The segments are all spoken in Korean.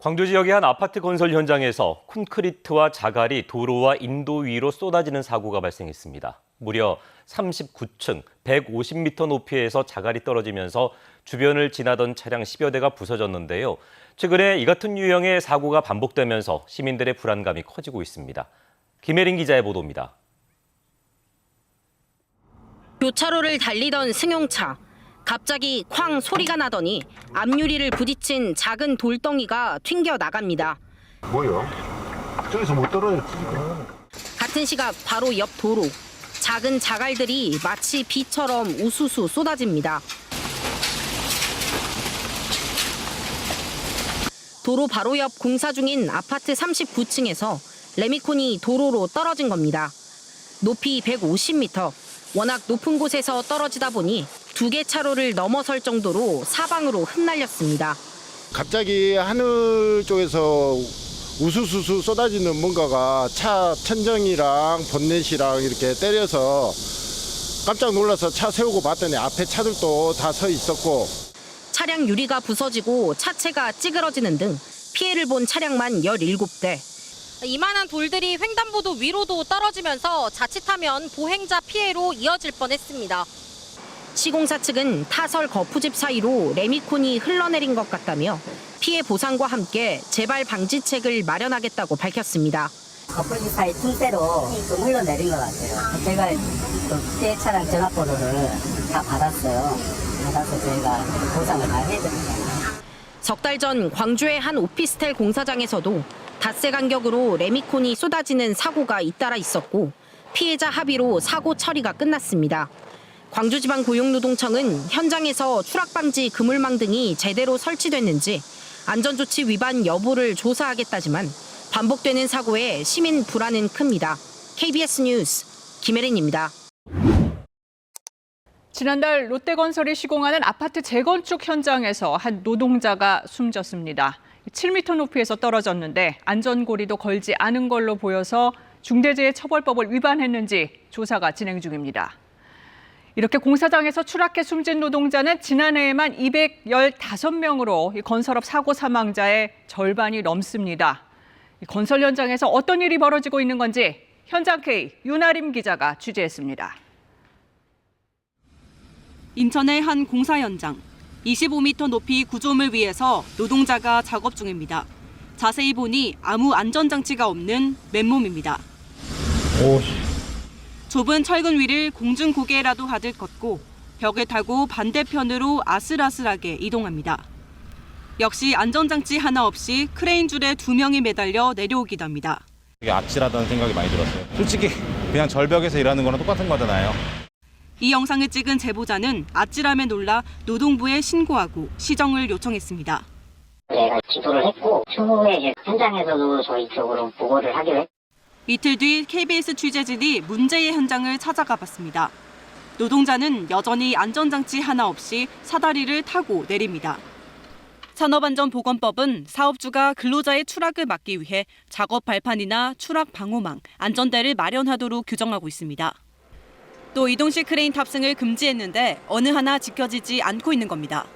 광주 지역의 한 아파트 건설 현장에서 콘크리트와 자갈이 도로와 인도 위로 쏟아지는 사고가 발생했습니다. 무려 39층, 150m 높이에서 자갈이 떨어지면서 주변을 지나던 차량 10여 대가 부서졌는데요. 최근에 이 같은 유형의 사고가 반복되면서 시민들의 불안감이 커지고 있습니다. 김혜린 기자의 보도입니다. 교차로를 달리던 승용차. 갑자기 쾅 소리가 나더니 앞유리를 부딪힌 작은 돌덩이가 튕겨 나갑니다. 뭐요? 저기서 못 떨어졌지. 같은 시각 바로 옆 도로. 작은 자갈들이 마치 비처럼 우수수 쏟아집니다. 도로 바로 옆 공사 중인 아파트 39층에서 레미콘이 도로로 떨어진 겁니다. 높이 150m. 워낙 높은 곳에서 떨어지다 보니 2개 차로를 넘어설 정도로 사방으로 흩날렸습니다. 갑자기 하늘 쪽에서 우수수수 쏟아지는 뭔가가 차 천정이랑 본넷이랑 이렇게 때려서 깜짝 놀라서 차 세우고 봤더니 앞에 차들도 다 서 있었고. 차량 유리가 부서지고 차체가 찌그러지는 등 피해를 본 차량만 17대. 이만한 돌들이 횡단보도 위로도 떨어지면서 자칫하면 보행자 피해로 이어질 뻔했습니다. 시공사 측은 타설 거푸집 사이로 레미콘이 흘러내린 것 같다며 피해 보상과 함께 재발 방지책을 마련하겠다고 밝혔습니다. 거푸집 사이 틈새로 좀 흘러내린 것 같아요. 제가 그 피해 차량 전화번호를 다 받았어요. 받아서 저희가 보상을 다 해드립니다. 석 달 전 광주의 한 오피스텔 공사장에서도 닷새 간격으로 레미콘이 쏟아지는 사고가 잇따라 있었고 피해자 합의로 사고 처리가 끝났습니다. 광주지방고용노동청은 현장에서 추락방지 그물망 등이 제대로 설치됐는지 안전조치 위반 여부를 조사하겠다지만 반복되는 사고에 시민 불안은 큽니다. KBS 뉴스 김혜린입니다. 지난달 롯데건설이 시공하는 아파트 재건축 현장에서 한 노동자가 숨졌습니다. 7m 높이에서 떨어졌는데 안전고리도 걸지 않은 걸로 보여서 중대재해처벌법을 위반했는지 조사가 진행 중입니다. 이렇게 공사장에서 추락해 숨진 노동자는 지난해에만 215명으로 건설업 사고 사망자의 절반이 넘습니다. 건설 현장에서 어떤 일이 벌어지고 있는 건지 현장 K 윤아림 기자가 취재했습니다. 인천의 한 공사 현장. 25m 높이 구조물 위에서 노동자가 작업 중입니다. 자세히 보니 아무 안전장치가 없는 맨몸입니다. 좁은 철근 위를 공중고개라도 하듯 걷고 벽을 타고 반대편으로 아슬아슬하게 이동합니다. 역시 안전장치 하나 없이 크레인 줄에 2명이 매달려 내려오기도 합니다. 되게 아찔하다는 생각이 많이 들었어요. 솔직히 그냥 절벽에서 일하는 거랑 똑같은 거잖아요. 이 영상을 찍은 제보자는 아찔함에 놀라 노동부에 신고하고 시정을 요청했습니다. 제가 지도를 했고 추후에 현장에서도 저희 쪽으로 보고를 하기로 했고. 이틀 뒤 KBS 취재진이 문제의 현장을 찾아가 봤습니다. 노동자는 여전히 안전장치 하나 없이 사다리를 타고 내립니다. 산업안전보건법은 사업주가 근로자의 추락을 막기 위해 작업 발판이나 추락 방호망, 안전대를 마련하도록 규정하고 있습니다. 또 이동식 크레인 탑승을 금지했는데 어느 하나 지켜지지 않고 있는 겁니다.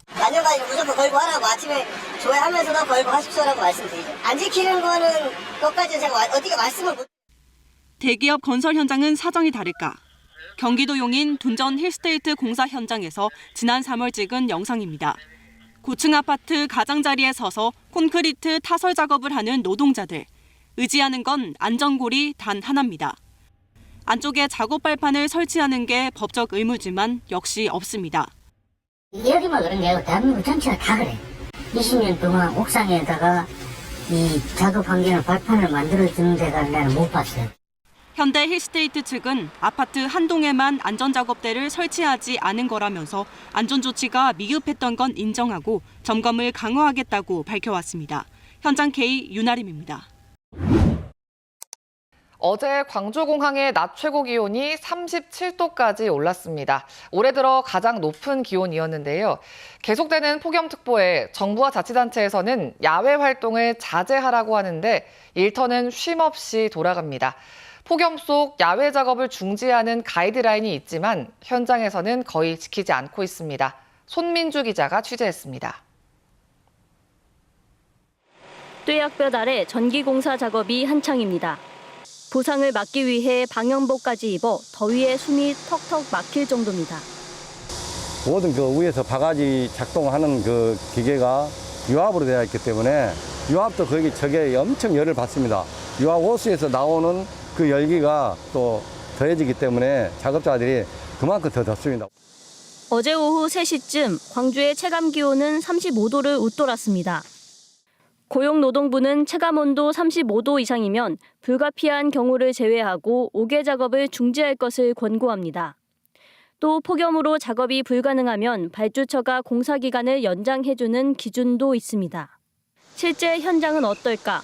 안전까지 무조건 걸고 하라고 아침에 조회하면서도 걸고 하십시오라고 말씀드리죠. 안 지키는 거는 것까지 제가 어떻게 말씀을 못. 대기업 건설 현장은 사정이 다를까? 경기도 용인 둔전 힐스테이트 공사 현장에서 지난 3월 찍은 영상입니다. 고층 아파트 가장자리에 서서 콘크리트 타설 작업을 하는 노동자들. 의지하는 건 안전고리 단 하나입니다. 안쪽에 작업 발판을 설치하는 게 법적 의무지만 역시 없습니다. 여기만 그런 게 아니고 대한민국 전체가 다 그래. 20년 동안 옥상에다가 이 작업 환경을 발판을 만들어주는 데가 나는 못 봤어요. 현대 힐스테이트 측은 아파트 한 동에만 안전작업대를 설치하지 않은 거라면서 안전조치가 미흡했던 건 인정하고 점검을 강화하겠다고 밝혀왔습니다. 현장 K 윤아림입니다. 어제 광주공항의 낮 최고 기온이 37도까지 올랐습니다. 올해 들어 가장 높은 기온이었는데요. 계속되는 폭염특보에 정부와 자치단체에서는 야외 활동을 자제하라고 하는데 일터는 쉼없이 돌아갑니다. 폭염 속 야외 작업을 중지하는 가이드라인이 있지만 현장에서는 거의 지키지 않고 있습니다. 손민주 기자가 취재했습니다. 뙤약볕 아래 전기공사 작업이 한창입니다. 부상을 막기 위해 방염복까지 입어 더위에 숨이 턱턱 막힐 정도입니다. 모든 그 위에서 바가지 작동하는 그 기계가 유압으로 되어 있기 때문에 유압도 저게 엄청 열을 받습니다. 유압 호스에서 나오는 그 열기가 또 더해지기 때문에 작업자들이 그만큼 더 덥습니다. 어제 오후 3시쯤 광주의 체감 기온은 35도를 웃돌았습니다. 고용노동부는 체감온도 35도 이상이면 불가피한 경우를 제외하고 5개 작업을 중지할 것을 권고합니다. 또 폭염으로 작업이 불가능하면 발주처가 공사 기간을 연장해주는 기준도 있습니다. 실제 현장은 어떨까?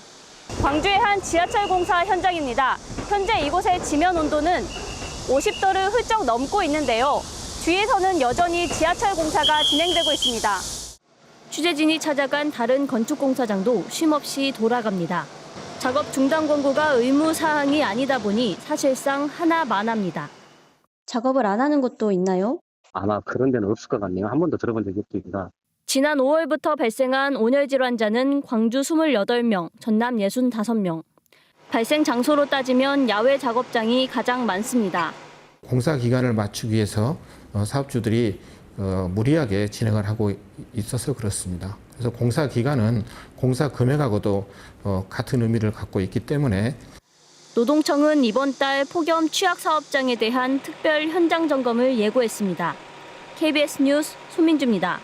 광주의 한 지하철 공사 현장입니다. 현재 이곳의 지면 온도는 50도를 훌쩍 넘고 있는데요. 주위에서는 여전히 지하철 공사가 진행되고 있습니다. 취재진이 찾아간 다른 건축공사장도 쉼없이 돌아갑니다. 작업 중단 권고가 의무 사항이 아니다 보니 사실상 하나만합니다. 작업을 안 하는 곳도 있나요? 아마 그런 데는 없을 것 같네요. 한 번도 들어본 적이 없습니다. 지난 5월부터 발생한 온열 질환자는 광주 28명, 전남 65명. 발생 장소로 따지면 야외 작업장이 가장 많습니다. 공사 기간을 맞추기 위해서 사업주들이 무리하게 진행을 하고 있어서 그렇습니다. 그래서 공사 기간은 공사 금액하고도 같은 의미를 갖고 있기 때문에 노동청은 이번 달 폭염 취약 사업장에 대한 특별 현장 점검을 예고했습니다. KBS 뉴스 소민주입니다.